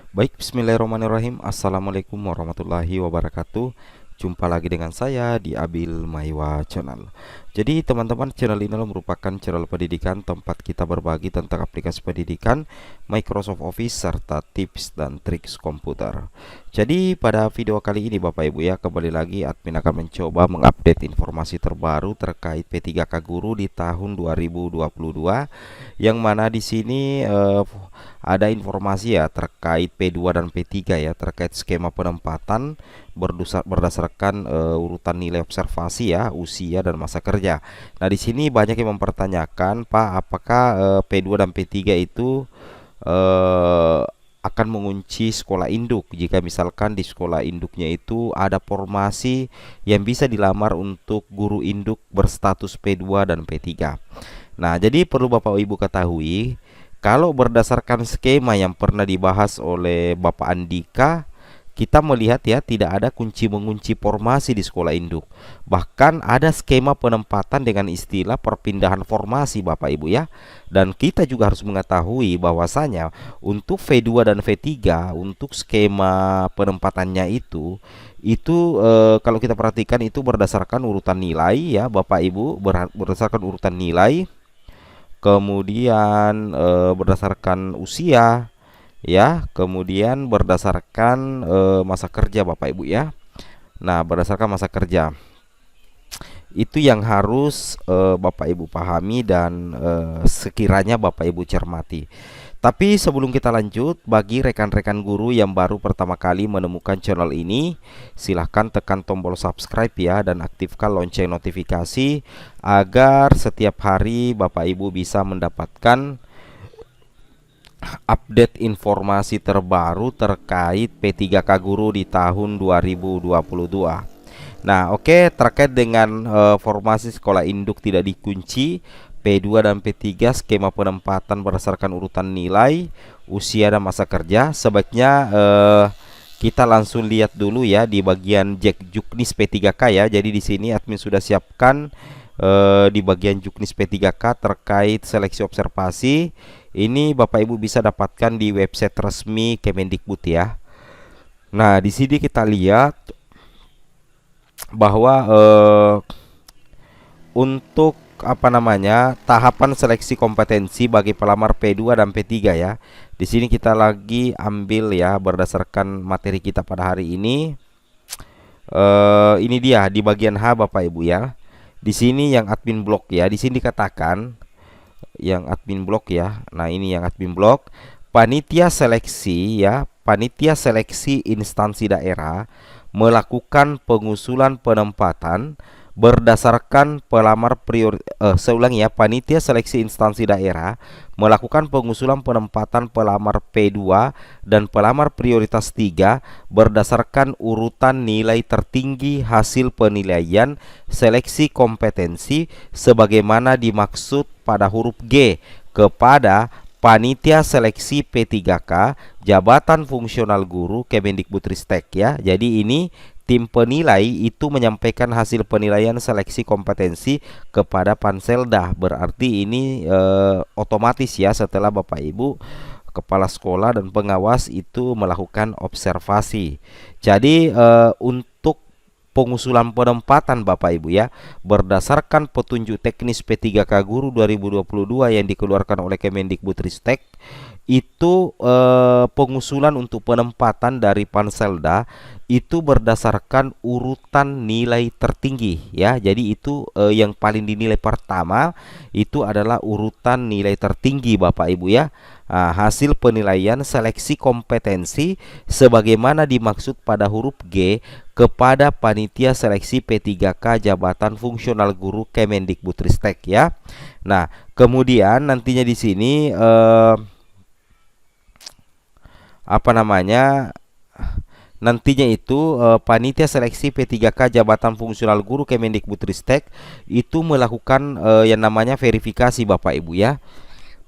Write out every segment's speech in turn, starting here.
Baik, bismillahirrahmanirrahim. Assalamualaikum warahmatullahi wabarakatuh. Jumpa lagi dengan saya di Abil Maiwa Channel. Jadi teman-teman, channel ini merupakan channel pendidikan tempat kita berbagi tentang aplikasi pendidikan, Microsoft Office, serta tips dan triks komputer. Jadi pada video kali ini Bapak Ibu ya, kembali lagi admin akan mencoba mengupdate informasi terbaru terkait P3K Guru di tahun 2022, yang mana di sini ada informasi ya terkait P2 dan P3 ya, terkait skema penempatan berdasarkan urutan nilai observasi ya, usia dan masa kerja. Nah, di sini banyak yang mempertanyakan, Pak, apakah P2 dan P3 itu akan mengunci sekolah induk jika misalkan di sekolah induknya itu ada formasi yang bisa dilamar untuk guru induk berstatus P2 dan P3. Nah, jadi perlu Bapak Ibu ketahui, kalau berdasarkan skema yang pernah dibahas oleh Bapak Andika, kita melihat ya tidak ada kunci mengunci formasi di sekolah induk. Bahkan ada skema penempatan dengan istilah perpindahan formasi Bapak Ibu ya. Dan kita juga harus mengetahui bahwasanya untuk V2 dan V3 untuk skema penempatannya itu kalau kita perhatikan itu berdasarkan urutan nilai ya Bapak Ibu, berdasarkan urutan nilai, kemudian berdasarkan usia ya, kemudian berdasarkan masa kerja Bapak Ibu ya. Nah, berdasarkan masa kerja itu yang harus Bapak Ibu pahami dan sekiranya Bapak Ibu cermati. Tapi sebelum kita lanjut, bagi rekan-rekan guru yang baru pertama kali menemukan channel ini, silahkan tekan tombol subscribe ya, dan aktifkan lonceng notifikasi agar setiap hari Bapak Ibu bisa mendapatkan update informasi terbaru terkait P3K Guru di tahun 2022. Nah, oke, terkait dengan formasi sekolah induk tidak dikunci, P2 dan P3 skema penempatan berdasarkan urutan nilai, usia dan masa kerja. Sebaiknya kita langsung lihat dulu ya di bagian Juknis P3K ya. Jadi di sini admin sudah siapkan di bagian Juknis P3K terkait seleksi observasi. Ini Bapak Ibu bisa dapatkan di website resmi Kemendikbud ya. Nah, di sini kita lihat bahwa untuk tahapan seleksi kompetensi bagi pelamar P2 dan P3 ya. Di sini kita lagi ambil ya berdasarkan materi kita pada hari ini. Ini dia di bagian H Bapak Ibu ya. Di sini yang admin blok ya. Di sini dikatakan yang admin blok ya. Nah, ini yang admin blok. Panitia seleksi ya, panitia seleksi instansi daerah melakukan pengusulan penempatan berdasarkan pelamar panitia seleksi instansi daerah melakukan pengusulan penempatan pelamar P2 dan pelamar prioritas 3 berdasarkan urutan nilai tertinggi hasil penilaian seleksi kompetensi sebagaimana dimaksud pada huruf G kepada panitia seleksi P3K jabatan fungsional guru Kemendikbudristek ya. Jadi ini tim penilai itu menyampaikan hasil penilaian seleksi kompetensi kepada Panselda. Berarti ini otomatis ya, setelah Bapak Ibu kepala sekolah dan pengawas itu melakukan observasi. Jadi untuk pengusulan penempatan Bapak Ibu ya, berdasarkan petunjuk teknis P3K Guru 2022 yang dikeluarkan oleh Kemendikbudristek, itu pengusulan untuk penempatan dari Panselda itu berdasarkan urutan nilai tertinggi ya. Jadi itu yang paling dinilai pertama itu adalah urutan nilai tertinggi Bapak Ibu ya. Hasil penilaian seleksi kompetensi sebagaimana dimaksud pada huruf G kepada panitia seleksi P3K jabatan fungsional guru Kemendikbudristek ya. Nah, kemudian nantinya di sini nantinya itu panitia seleksi P3K jabatan fungsional guru Kemendikbudristek itu melakukan yang namanya verifikasi Bapak Ibu ya.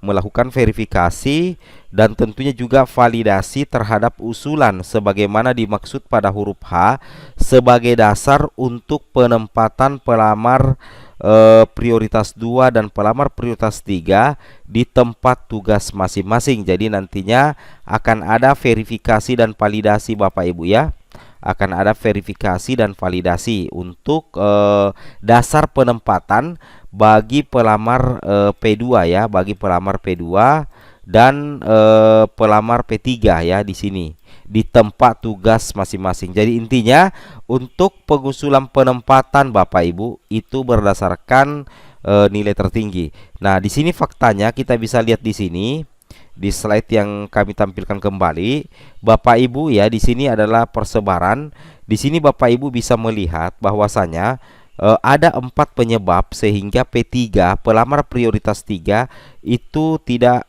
melakukan verifikasi dan tentunya juga validasi terhadap usulan sebagaimana dimaksud pada huruf H sebagai dasar untuk penempatan pelamar prioritas 2 dan pelamar prioritas 3 di tempat tugas masing-masing. Jadi nantinya akan ada verifikasi dan validasi Bapak Ibu ya. Akan ada verifikasi dan validasi untuk dasar penempatan bagi pelamar P2 ya, bagi pelamar P2 dan pelamar P3 ya di sini di tempat tugas masing-masing. Jadi intinya untuk pengusulan penempatan Bapak Ibu itu berdasarkan nilai tertinggi. Nah, di sini faktanya kita bisa lihat di sini di slide yang kami tampilkan kembali, Bapak Ibu ya, di sini adalah persebaran. Di sini Bapak Ibu bisa melihat bahwasanya ada 4 penyebab sehingga P3 pelamar prioritas 3 itu tidak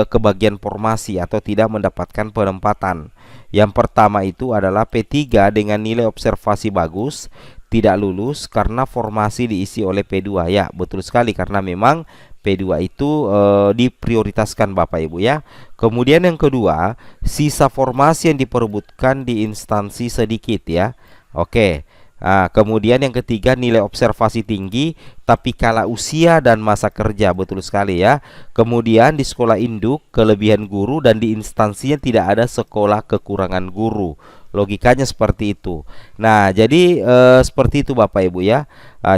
kebagian formasi atau tidak mendapatkan penempatan. Yang pertama itu adalah P3 dengan nilai observasi bagus tidak lulus karena formasi diisi oleh P2 ya. Betul sekali, karena memang P2 itu diprioritaskan Bapak Ibu ya. Kemudian yang kedua, sisa formasi yang diperebutkan di instansi sedikit ya. Oke. Nah, kemudian yang ketiga, nilai observasi tinggi tapi kalah usia dan masa kerja. Betul sekali ya. Kemudian di sekolah induk kelebihan guru dan di instansinya tidak ada sekolah kekurangan guru. Logikanya seperti itu. Nah, jadi seperti itu Bapak Ibu ya.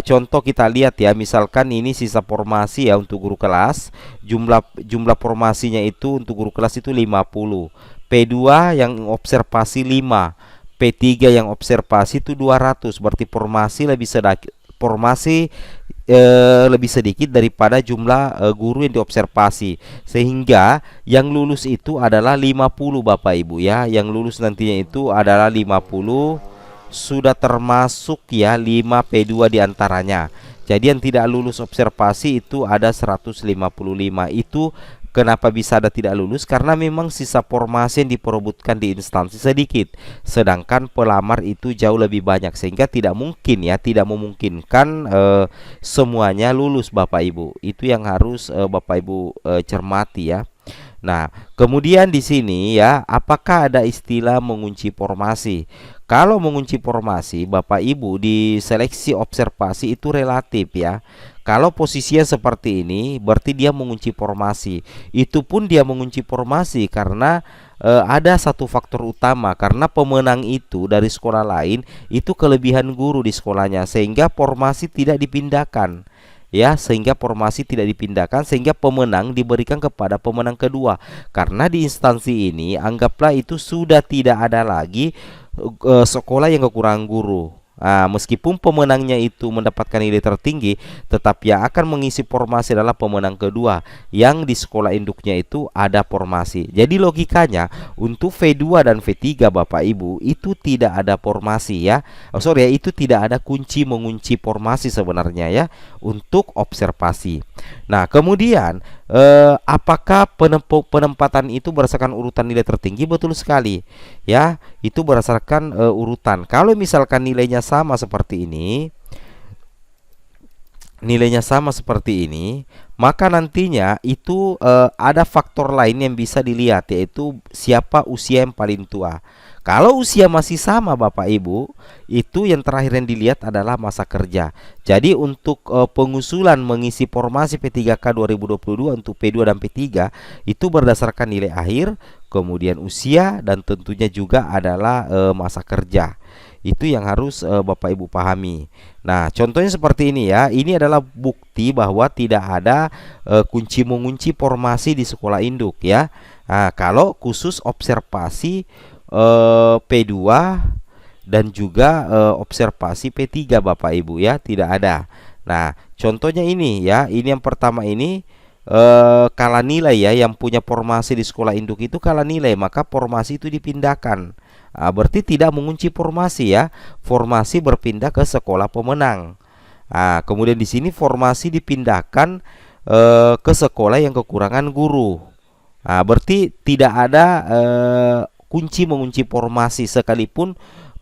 Contoh kita lihat ya, misalkan ini sisa formasi ya untuk guru kelas. Jumlah formasinya itu untuk guru kelas itu 50. P2 yang observasi 5. P3 yang observasi itu 200, berarti formasi lebih sedikit daripada jumlah guru yang diobservasi, sehingga yang lulus itu adalah 50 Bapak Ibu ya. Yang lulus nantinya itu adalah 50, sudah termasuk ya 5 P2 diantaranya. Jadi yang tidak lulus observasi itu ada 155. Itu kenapa bisa ada tidak lulus? Karena memang sisa formasi yang diperebutkan di instansi sedikit, sedangkan pelamar itu jauh lebih banyak, sehingga tidak mungkin ya, tidak memungkinkan semuanya lulus Bapak Ibu. Itu yang harus Bapak Ibu cermati ya. Nah, kemudian di sini ya, apakah ada istilah mengunci formasi? Kalau mengunci formasi Bapak Ibu di seleksi observasi itu relatif ya. Kalau posisinya seperti ini berarti dia mengunci formasi. Itu pun dia mengunci formasi karena ada satu faktor utama, karena pemenang itu dari sekolah lain itu kelebihan guru di sekolahnya, sehingga formasi tidak dipindahkan. Ya, sehingga formasi tidak dipindahkan, sehingga pemenang diberikan kepada pemenang kedua. Karena di instansi ini anggaplah itu sudah tidak ada lagi sekolah yang kekurangan guru. Nah, meskipun pemenangnya itu mendapatkan nilai tertinggi, tetap yang akan mengisi formasi adalah pemenang kedua yang di sekolah induknya itu ada formasi. Jadi logikanya untuk V2 dan V3 Bapak Ibu itu tidak ada formasi ya. Sorry ya, itu tidak ada kunci mengunci formasi sebenarnya ya untuk observasi. Nah, kemudian apakah penempatan itu berdasarkan urutan nilai tertinggi? Betul sekali ya, itu berdasarkan urutan. Kalau misalkan nilainya sama seperti ini, maka nantinya itu ada faktor lain yang bisa dilihat, yaitu siapa usia yang paling tua. Kalau usia masih sama Bapak Ibu, itu yang terakhir yang dilihat adalah masa kerja. Jadi untuk pengusulan mengisi formasi P3K 2022 untuk P2 dan P3 itu berdasarkan nilai akhir, kemudian usia, dan tentunya juga adalah masa kerja. Itu yang harus Bapak Ibu pahami. Nah, contohnya seperti ini ya. Ini adalah bukti bahwa tidak ada kunci mengunci formasi di sekolah induk ya. Nah, kalau khusus observasi P2 dan juga observasi P3 Bapak Ibu ya, tidak ada. Nah, contohnya ini ya. Ini yang pertama ini kalah nilai ya, yang punya formasi di sekolah induk itu kalah nilai, maka formasi itu dipindahkan. Berarti tidak mengunci formasi ya. Formasi berpindah ke sekolah pemenang. Kemudian di sini formasi dipindahkan ke sekolah yang kekurangan guru. Berarti tidak ada kunci mengunci formasi, sekalipun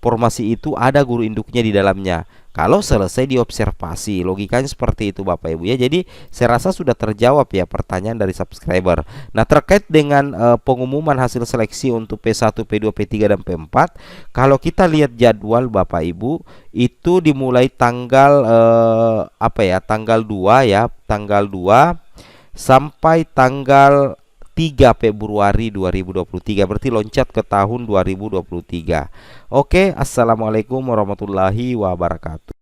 formasi itu ada guru induknya di dalamnya. Kalau selesai diobservasi, logikanya seperti itu Bapak Ibu ya. Jadi saya rasa sudah terjawab ya pertanyaan dari subscriber. Nah, terkait dengan pengumuman hasil seleksi untuk P1, P2, P3 dan P4, kalau kita lihat jadwal Bapak Ibu, itu dimulai tanggal tanggal 2 ya, tanggal 2 sampai tanggal 3 Februari 2023, berarti loncat ke tahun 2023. Oke, assalamualaikum warahmatullahi wabarakatuh.